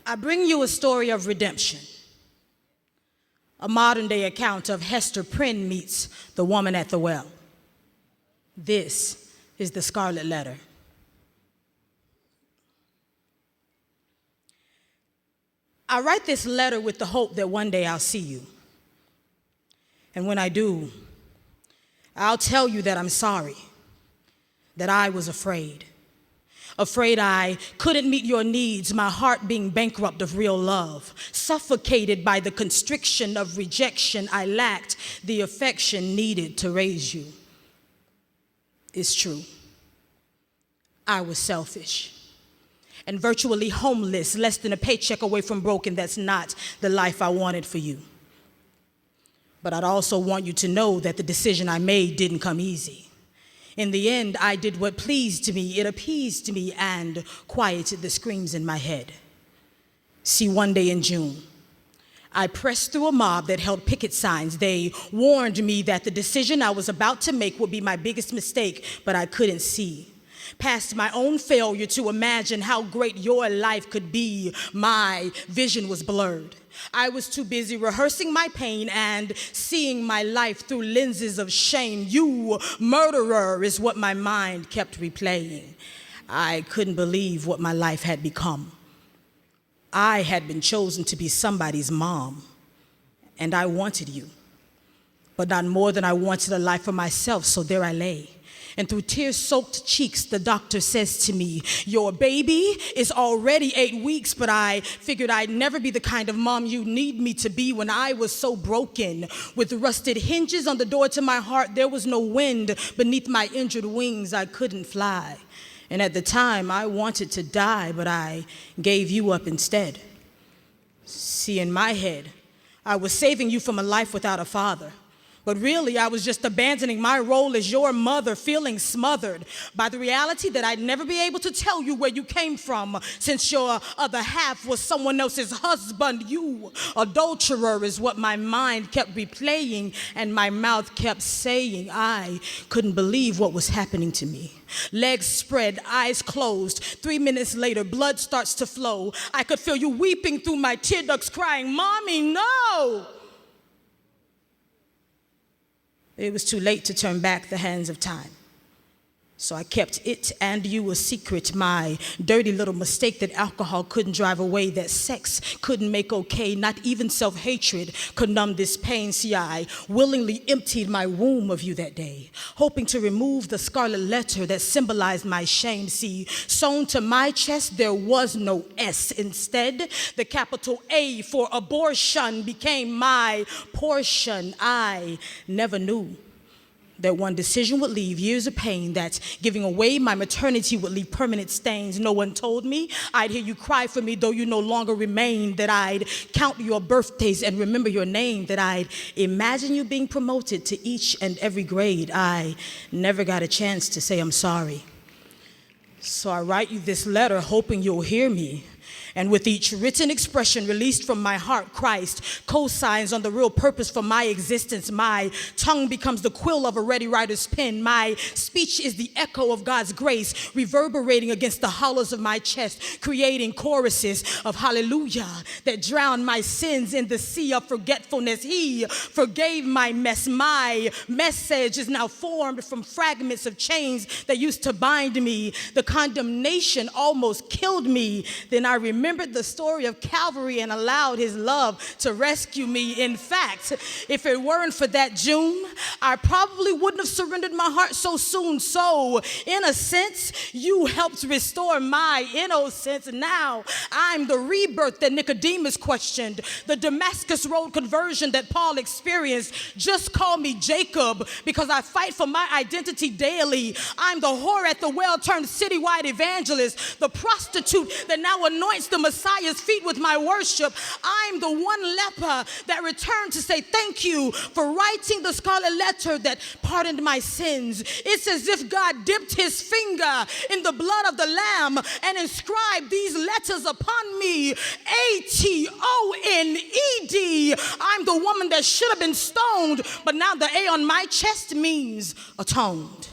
I bring you a story of redemption, a modern-day account of Hester Prynne meets the woman at the well. This is the Scarlet Letter. I write this letter with the hope that one day I'll see you. And when I do, I'll tell you that I'm sorry, that I was afraid I couldn't meet your needs, my heart being bankrupt of real love, suffocated by the constriction of rejection. I lacked the affection needed to raise you. It's true. I was selfish and virtually homeless, less than a paycheck away from broken. That's not the life I wanted for you. But I'd also want you to know that the decision I made didn't come easy. In the end, I did what pleased me, it appeased me, and quieted the screams in my head. See, one day in June, I pressed through a mob that held picket signs. They warned me that the decision I was about to make would be my biggest mistake, but I couldn't see past my own failure to imagine how great your life could be. My vision was blurred. I was too busy rehearsing my pain and seeing my life through lenses of shame. You murderer is what my mind kept replaying. I couldn't believe what my life had become. I had been chosen to be somebody's mom, and I wanted you, but not more than I wanted a life for myself, so there I lay. And through tear-soaked cheeks, the doctor says to me, your baby is already 8 weeks, but I figured I'd never be the kind of mom you need me to be. When I was so broken, with rusted hinges on the door to my heart, there was no wind beneath my injured wings. I couldn't fly. And at the time, I wanted to die, but I gave you up instead. See, in my head, I was saving you from a life without a father. But really, I was just abandoning my role as your mother, feeling smothered by the reality that I'd never be able to tell you where you came from, since your other half was someone else's husband. You adulterer is what my mind kept replaying, and my mouth kept saying. I couldn't believe what was happening to me. Legs spread, eyes closed. 3 minutes later, blood starts to flow. I could feel you weeping through my tear ducts, crying, Mommy, no! It was too late to turn back the hands of time. So I kept it and you a secret, my dirty little mistake that alcohol couldn't drive away, that sex couldn't make okay, not even self-hatred could numb this pain. See, I willingly emptied my womb of you that day, hoping to remove the scarlet letter that symbolized my shame. See, sewn to my chest, there was no S. Instead, the capital A for abortion became my portion. I never knew that one decision would leave years of pain, that giving away my maternity would leave permanent stains. No one told me I'd hear you cry for me, though you no longer remain, that I'd count your birthdays and remember your name, that I'd imagine you being promoted to each and every grade. I never got a chance to say I'm sorry. So I write you this letter hoping you'll hear me. And with each written expression released from my heart, Christ co-signs on the real purpose for my existence. My tongue becomes the quill of a ready writer's pen. My speech is the echo of God's grace, reverberating against the hollows of my chest, creating choruses of hallelujah that drown my sins in the sea of forgetfulness. He forgave my mess. My message is now formed from fragments of chains that used to bind me. The condemnation almost killed me. Then I remembered the story of Calvary and allowed his love to rescue me. In fact, if it weren't for that June, I probably wouldn't have surrendered my heart so soon. So, in a sense, you helped restore my innocence. Now, I'm the rebirth that Nicodemus questioned, the Damascus Road conversion that Paul experienced. Just call me Jacob, because I fight for my identity daily. I'm the whore at the well turned citywide evangelist, the prostitute that now anoints the Messiah's feet with my worship. I'm the one leper that returned to say thank you for writing the scarlet letter that pardoned my sins. It's as if God dipped his finger in the blood of the Lamb and inscribed these letters upon me. ATONED. I'm the woman that should have been stoned, but now the A on my chest means atoned.